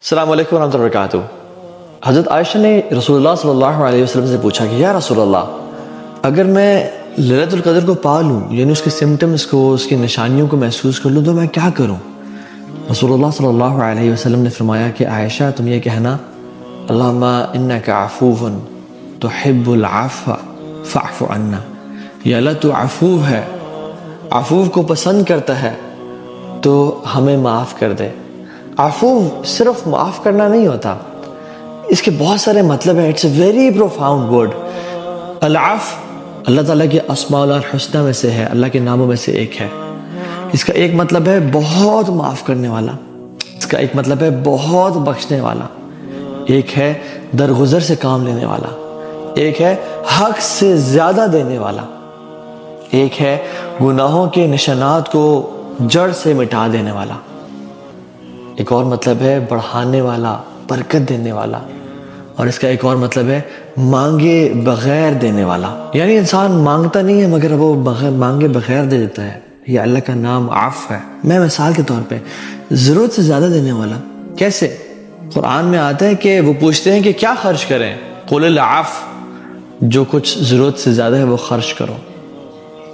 السلام علیکم ورحمۃ اللہ وبرکاتہ۔ حضرت عائشہ نے رسول اللہ صلی اللہ علیہ وسلم سے پوچھا کہ یا رسول اللہ، اگر میں لیلۃ القدر کو پا لوں، یعنی اس کے سمٹمز کو، اس کی نشانیوں کو محسوس کر لوں، تو میں کیا کروں؟ رسول اللہ صلی اللہ علیہ وسلم نے فرمایا کہ عائشہ تم یہ کہنا، اللہم انک عفو تحب العفو فاعف عنا، یا اللہ تو عفو ہے، عفو کو پسند کرتا ہے تو ہمیں معاف کر دے۔ عفو صرف معاف کرنا نہیں ہوتا، اس کے بہت سارے مطلب ہیں۔ It's a very profound word. العفو اللہ تعالیٰ کے اسماء الحسنہ میں سے ہے، اللہ کے ناموں میں سے ایک ہے۔ اس کا ایک مطلب ہے بہت معاف کرنے والا، اس کا ایک مطلب ہے بہت بخشنے والا، ایک ہے درگزر سے کام لینے والا، ایک ہے حق سے زیادہ دینے والا، ایک ہے گناہوں کے نشانات کو جڑ سے مٹا دینے والا، ایک اور مطلب ہے بڑھانے والا، برکت دینے والا، اور اس کا ایک اور مطلب ہے مانگے بغیر دینے والا۔ یعنی انسان مانگتا نہیں ہے مگر وہ مانگے بغیر دے دیتا ہے۔ یہ اللہ کا نام عفو ہے۔ میں مثال کے طور پہ ضرورت سے زیادہ دینے والا کیسے؟ قرآن میں آتا ہے کہ وہ پوچھتے ہیں کہ کیا خرچ کریں؟ قل العفو، جو کچھ ضرورت سے زیادہ ہے وہ خرچ کرو۔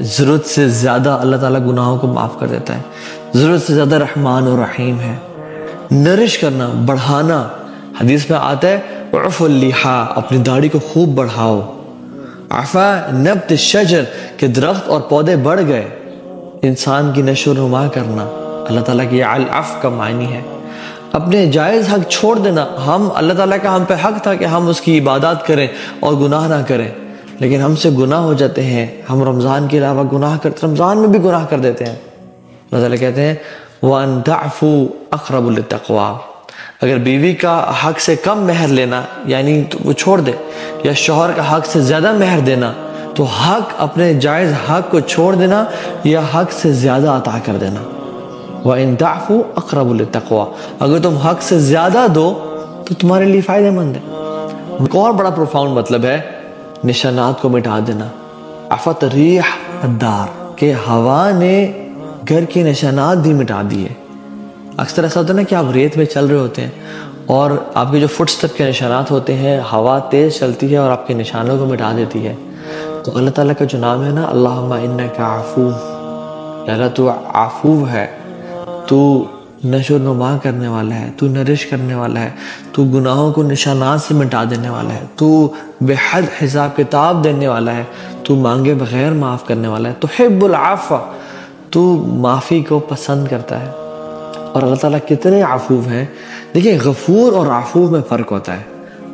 ضرورت سے زیادہ اللہ تعالیٰ گناہوں کو معاف کر دیتا ہے۔ ضرورت سے زیادہ رحمان و رحیم ہے۔ نرش کرنا، بڑھانا، حدیث میں آتا ہے اعف اللحا، اپنی داڑھی کو خوب بڑھاؤ۔ عفا نبت الشجر، کہ درخت اور پودے بڑھ گئے۔ انسان کی نشو و نما کرنا، اللہ تعالیٰ کی العفو کا معنی ہے۔ اپنے جائز حق چھوڑ دینا، اللہ تعالیٰ کا ہم پہ حق تھا کہ ہم اس کی عبادات کریں اور گناہ نہ کریں، لیکن ہم سے گناہ ہو جاتے ہیں، ہم رمضان کے علاوہ گناہ کرتے، رمضان میں بھی گناہ کر دیتے ہیں۔ اللہ تعالیٰ کہتے ہیں وَأَن تَعْفُوا أَقْرَبُ لِلتَّقْوَىٰ، اگر بیوی کا حق سے کم مہر لینا یعنی تو وہ چھوڑ دے، یا شوہر کا حق سے زیادہ مہر دینا، تو حق اپنے جائز حق کو چھوڑ دینا یا حق سے زیادہ عطا کر دینا۔ وَإِن تَعْفُوا أَقْرَبُ لِلتَّقْوَىٰ، اگر تم حق سے زیادہ دو تو تمہارے لیے فائدہ مند ہے۔ ایک اور بڑا پروفاؤنڈ مطلب ہے نشانات کو مٹا دینا۔ عفت ریح الدار، کہ ہوا نے گھر کے نشانات بھی مٹا دیے۔ اکثر ایسا ہوتا ہے نا کہ آپ ریت میں چل رہے ہوتے ہیں اور آپ کے جو فٹ سٹیپ کے نشانات ہوتے ہیں، ہوا تیز چلتی ہے اور آپ کے نشانوں کو مٹا دیتی ہے۔ تو اللہ تعالیٰ کا جو نام ہے نا، اللہم انک عفو، یا اللہ تو عفو ہے، تو نشو و نما کرنے والا ہے، تو نرش کرنے والا ہے، تو گناہوں کو نشانات سے مٹا دینے والا ہے، تو بے حد حساب کتاب دینے والا ہے، تو مانگے بغیر معاف کرنے والا ہے، تحب العفو، تو معافی کو پسند کرتا ہے۔ اور اللہ تعالیٰ کتنے عفو ہیں۔ دیکھیں غفور اور عفو میں فرق ہوتا ہے۔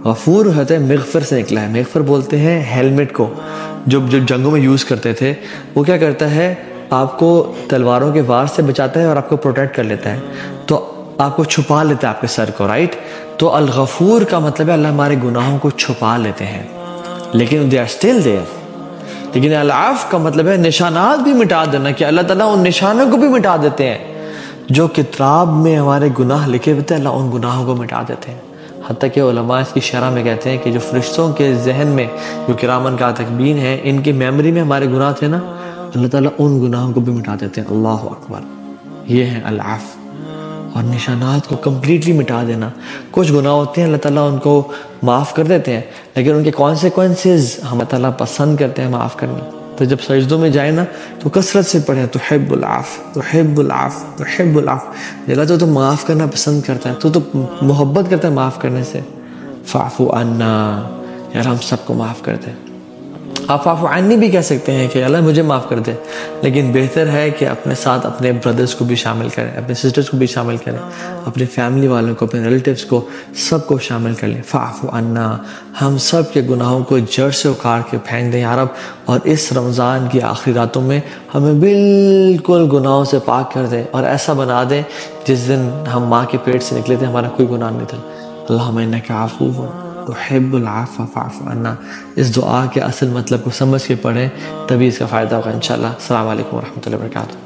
غفور ہوتا ہے مغفر سے نکلا ہے، مغفر بولتے ہیں ہیلمٹ کو، جو جنگوں میں یوز کرتے تھے۔ وہ کیا کرتا ہے؟ آپ کو تلواروں کے وار سے بچاتا ہے اور آپ کو پروٹیکٹ کر لیتا ہے، تو آپ کو چھپا لیتا ہے آپ کے سر کو، رائٹ؟ تو الغفور کا مطلب ہے اللہ ہمارے گناہوں کو چھپا لیتے ہیں، لیکن they are still there۔ لیکن العفو کا مطلب ہے نشانات بھی مٹا دینا، کہ اللہ تعالیٰ ان نشانوں کو بھی مٹا دیتے ہیں جو کتاب میں ہمارے گناہ لکھے ہوتے ہیں، اللہ ان گناہوں کو مٹا دیتے ہیں۔ حتیٰ کہ علماء اس کی شرح میں کہتے ہیں کہ جو فرشتوں کے ذہن میں جو کرامن کاتبین ہیں، ان کی میموری میں ہمارے گناہ تھے نا، اللہ تعالیٰ ان گناہوں کو بھی مٹا دیتے ہیں۔ اللہ اکبر، یہ ہے العفو۔ اور نشانات کو کمپلیٹلی مٹا دینا۔ کچھ گناہ ہوتے ہیں اللہ تعالیٰ ان کو معاف کر دیتے ہیں، لیکن ان کے کانسیکوینسز ہم اللہ تعالیٰ پسند کرتے ہیں معاف کرنا۔ تو جب سجدوں میں جائیں نا تو کثرت سے پڑھیں تحب العفو تحب العفو تحب العفو، اللہ تو معاف کرنا پسند کرتا ہے، تو محبت کرتا ہے معاف کرنے سے۔ فاعف عنا، یار ہم سب کو معاف کر دے۔ آپ فاعف عنی بھی کہہ سکتے ہیں کہ اللہ مجھے معاف کر دے، لیکن بہتر ہے کہ اپنے ساتھ اپنے بردرز کو بھی شامل کریں، اپنے سسٹرز کو بھی شامل کریں، اپنے فیملی والوں کو، اپنے ریلیٹیوز کو، سب کو شامل کر لیں۔ فاعف عنا، ہم سب کے گناہوں کو جڑ سے اکھاڑ کے پھینک دیں یا رب، اور اس رمضان کی آخری راتوں میں ہمیں بالکل گناہوں سے پاک کر دیں، اور ایسا بنا دیں جس دن ہم ماں کے پیٹ سے نکلے تھے ہمارا کوئی گناہ نہیں تھا۔ اللہم انک عفو تحب العفو فاعف عنا۔ اس دعا کے اصل مطلب کو سمجھ کے پڑھیں، تبھی اس کا فائدہ ہوگا انشاءاللہ۔ السلام علیکم ورحمۃ اللہ وبرکاتہ۔